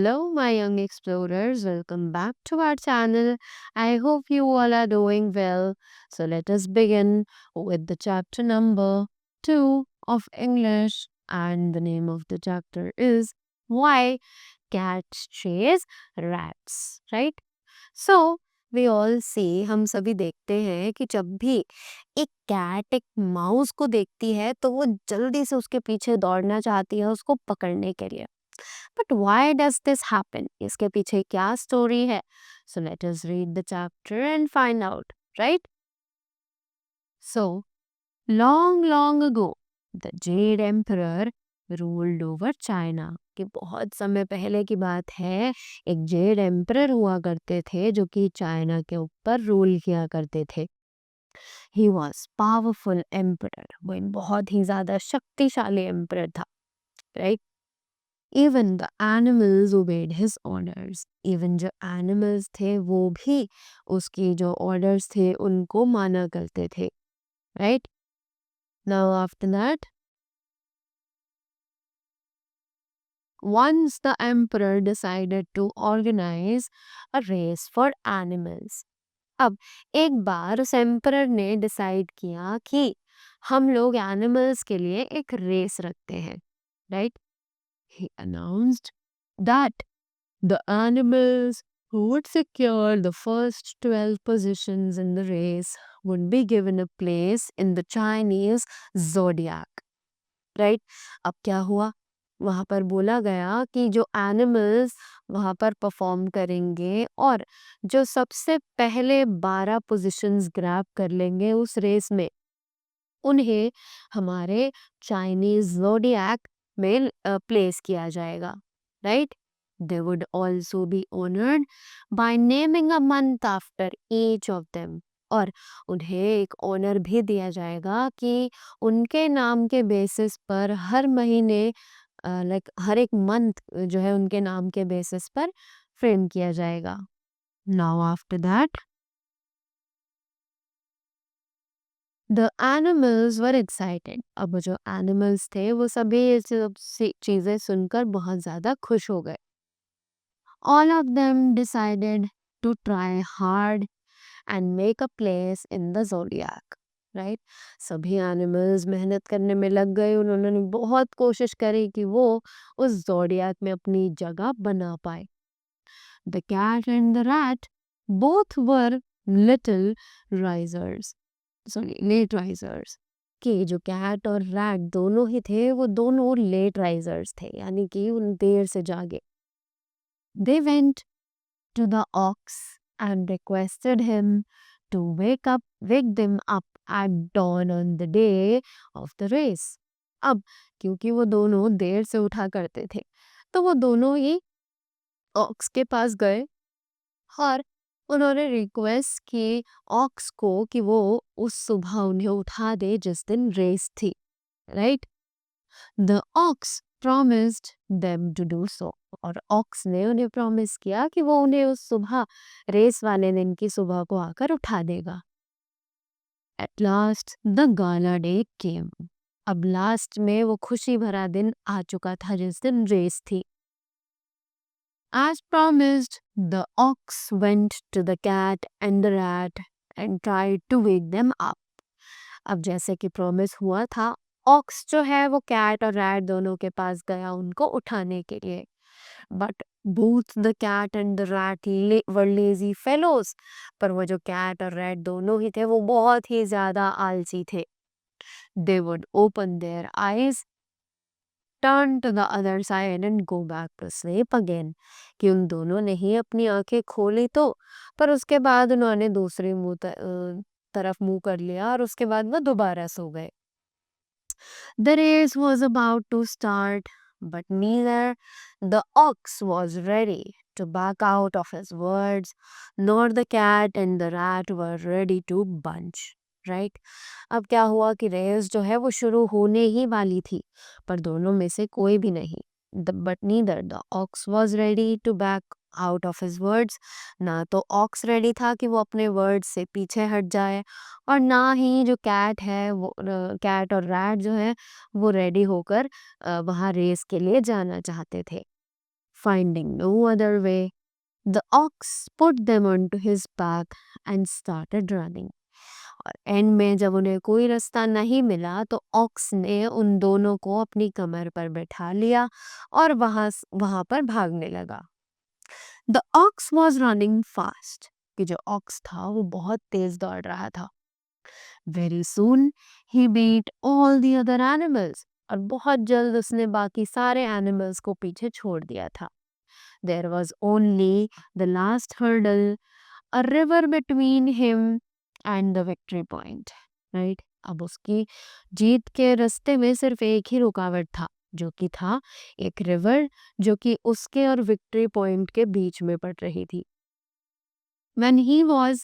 Hello, my young explorers. Welcome back to our channel. I hope you all are doing well. So, let us begin with the chapter number 2 of English. And the name of the chapter is Why Cats Chase Rats, right? So we all see हम सभी देखते हैं कि जब भी एक cat एक mouse को देखती है तो वो जल्दी से उसके पीछे दौड़ना चाहती है उसको पकड़ने के लिए. But why does this happen? इसके पीछे क्या स्टोरी है? So let us read the chapter and find out, right? So long long ago the Z emperor ruled over China. कि बहुत समय पहले की बात है, एक जेड एम्परर हुआ करते थे जो कि चाइना के ऊपर रूल किया करते थे. He was powerful emperor. वो एक बहुत ही ज्यादा शक्तिशाली एम्परर था, right? Even the animals obeyed his orders. Even जो एनिमल्स थे वो भी उसकी जो ऑर्डर्स थे उनको माना करते थे, right? Now after that, once the emperor decided to organize a race for animals. अब एक बार उस एम्परर ने डिसाइड किया कि हम लोग एनिमल्स के लिए एक रेस रखते हैं, right? He announced that the animals who would secure the first 12 positions in the race would be given a place in the Chinese zodiac, right? अब क्या हुआ? वहां पर बोला गया कि जो एनिमल्स वहां पर परफॉर्म करेंगे और जो सबसे पहले 12 पोजीशंस ग्रैब कर लेंगे उस रेस में, उन्हें हमारे चाइनीज ज़ोडिएक में प्लेस किया जाएगा, right? They would also be honoured bye naming a month after each of them. और उन्हें एक ऑनर भी दिया जाएगा कि उनके नाम के बेसिस पर हर महीने, लाइक हर एक मंथ जो है उनके नाम के बेसिस पर फ्रेम किया जाएगा. Now after that, the animals were excited. अब जो एनिमल्स थे वो सभी ये सब चीजें सुनकर बहुत ज्यादा खुश हो गए. All of them decided to try hard and make a place in the zodiac, right? सभी एनिमल्स मेहनत करने में लग गए. उन्होंने बहुत कोशिश करी कि वो उस ज़ोडिएक में अपनी जगह बना पाए. The cat and the rat both were little risers, sorry late risers. कि जो कैट और रैट दोनों ही थे वो दोनों लेट राइजर्स थे, यानी कि उन देर से जागे. They went to the ox and requested him to wake them up at dawn on the day of the race. अब क्योंकि वो दोनों देर से उठा करते थे तो वो दोनों ही ऑक्स के पास गए और उन्होंने रिक्वेस्ट की ऑक्स को कि वो उस सुबह उन्हें उठा दे जिस दिन रेस थी, right? The ox promised them to do so. और ऑक्स ने उन्हें प्रॉमिस किया कि वो उन्हें उस सुबह, रेस वाले दिन की सुबह को आकर उठा देगा. At last the gala day came. अब लास्ट में वो खुशी भरा दिन आ चुका था जिस दिन रेस थी. As promised, the ox went to the cat and the rat and tried to wake them up. अब जैसे कि प्रॉमिस हुआ था, ऑक्स जो है वो कैट और रैट दोनों के पास गया उनको उठाने के लिए. But both the cat and the rat were lazy fellows. पर वो जो कैट और रैट दोनों ही थे वो बहुत ही ज्यादा आलसी थे. They would open their eyes, turn to the other side and go back to sleep again. कि उन दोनों ने ही अपनी आंखें खोली तो, पर उसके बाद उन्होंने दूसरी तरफ मुंह कर लिया और उसके बाद वो दोबारा सो गए. The race was about to start, but neither the ox was ready to back out of his words, nor the cat and the rat were ready to bunch. Right? अब क्या हुआ कि रेस जो है वो शुरू होने ही वाली थी, पर दोनों में से कोई भी नहीं. But neither the ox was ready to back out of his words. ना तो ऑक्स रेडी था कि वो अपने वर्ड्स से पीछे हट जाए, और ना ही जो कैट है वो, कैट और रैट जो है वो रेडी होकर वहाँ रेस के लिए जाना चाहते थे. Finding no other way, the ox put them onto his back and started running. और एंड में जब उन्हें कोई रास्ता नहीं मिला तो ऑक्स ने उन दोनों को अपनी कमर पर बैठा लिया और वहां पर भागने लगा. The ox was running fast, कि जो ऑक्स था वो बहुत तेज दौड़ रहा था. वेरी सून ही beat all the other animals, और बहुत जल्द उसने बाकी सारे एनिमल्स को पीछे छोड़ दिया था. There was only the last hurdle, a river between him and the victory point, right? अब उसकी जीत के रास्ते में सिर्फ एक ही रुकावट था, जो कि था एक रिवर जो कि उसके और विक्ट्री पॉइंट के बीच में पड़ रही थी. When he was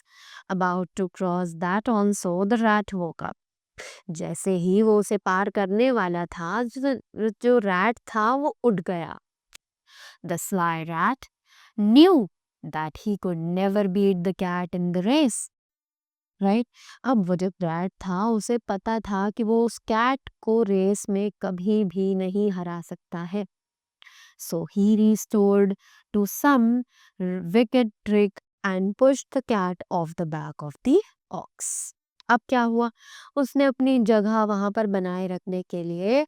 about to cross that also, the rat woke up. जैसे ही वो उसे पार करने वाला था, जो रैट था वो उठ गया. The sly rat knew that he could never beat the cat in the race. Right. अब वो जब रैट था उसे पता था कि वो उस कैट को रेस में कभी भी नहीं हरा सकता है. So he restored to some wicked trick and pushed the cat off the back of the ox. अब क्या हुआ, उसने अपनी जगह वहां पर बनाए रखने के लिए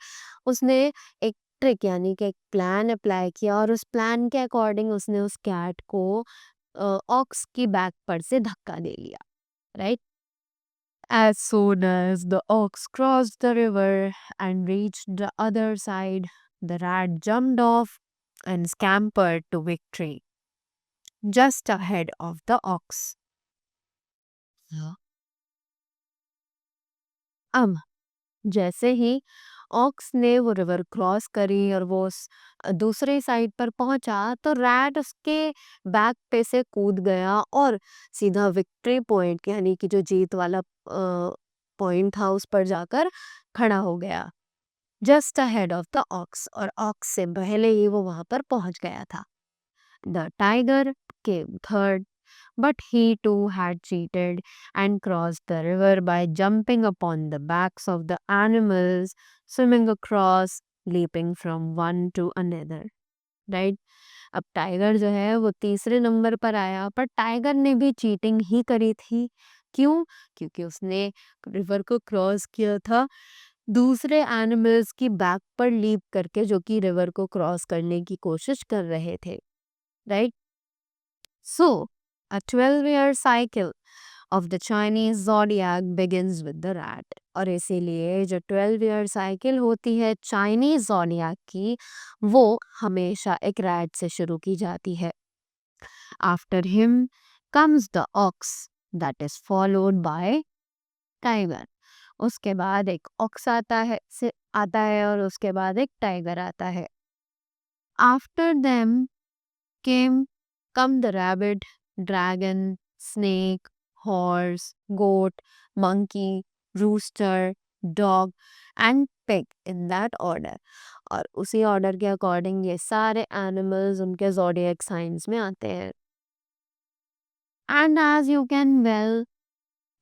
उसने एक ट्रिक यानी कि एक प्लान अप्लाई किया, और उस प्लान के अकॉर्डिंग उसने उस कैट को ऑक्स की बैक पर से धक्का दे लिया. Right. As soon as the ox crossed the river and reached the other side, the rat jumped off and scampered to victory, just ahead of the ox. Yeah. अब जैसे ही aux ने वो river cross करी और वो उस दूसरे side पर पहुंचा, तो रैट उसके बैक पे से कूद गया और सीधा विक्ट्री पॉइंट यानी कि जो जीत वाला पॉइंट था उस पर जाकर खड़ा हो गया. Just ahead of the aux, और ऑक्स से पहले ही वो वहां पर पहुंच गया था. The tiger came third, but he too had cheated and crossed the river by jumping upon the backs of the animals, swimming across, leaping from one to another. Right? अब टाइगर जो है वो तीसरे नंबर पर आया, पर tiger ने भी चीटिंग ही करी थी. क्यों? क्योंकि उसने रिवर को क्रॉस किया था दूसरे एनिमल्स की बैक पर लीप करके, जो कि रिवर को क्रॉस करने की कोशिश कर रहे थे. Right. So, a 12-year cycle of the Chinese zodiac begins with the rat. और इसीलिए जो 12-year cycle होती है चाइनीज zodiac की, वो हमेशा एक रैट से शुरू की जाती है. After him comes the ox, that is followed by tiger. उसके बाद एक ऑक्स आता है और उसके बाद एक टाइगर आता है. After them come the rabbit, dragon, snake, horse, goat, monkey, rooster, dog and pig in that order. और उसी ऑर्डर के अकॉर्डिंग ये सारे एनिमल्स उनके zodiac signs में आते हैं. And as you can well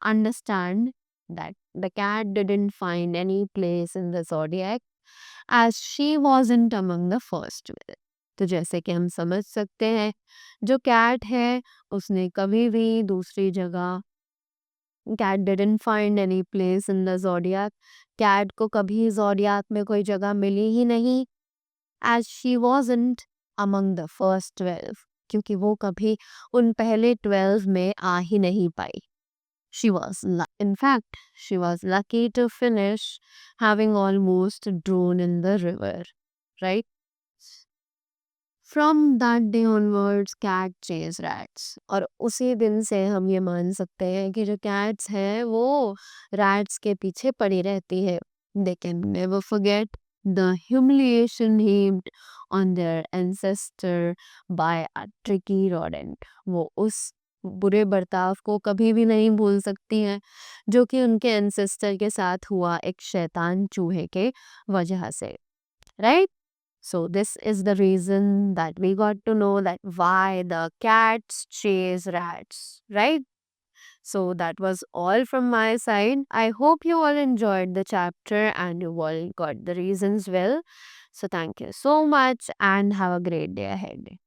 understand that the cat didn't find any place in the zodiac as she wasn't among the first 12. तो जैसे कि हम समझ सकते हैं, जो कैट है उसने कभी भी दूसरी जगह, cat didn't find any place in the zodiac, cat को कभी ज़ोडियाक में कोई जगह मिली ही नहीं. As she wasn't among the first 12, क्योंकि वो कभी उन पहले 12 में आ ही नहीं पाई. In fact, she was lucky to finish having almost drowned in the river, right? From that day onwards, cat chase rats. और उसी दिन से हम ये मान सकते हैं कि जो cats हैं वो rats के पीछे पड़ी रहती है. They can never forget the humiliation heaped on their ancestor by a tricky rodent. वो उस बुरे बर्ताव को कभी भी नहीं भूल सकती हैं जो कि उनके एंसेस्टर के साथ हुआ एक शैतान चूहे के वजह से. Right. So this is the reason that we got to know that why the cats chase rats, right? So that was all from my side. I hope you all enjoyed the chapter and you all got the reasons well. So thank you so much and have a great day ahead.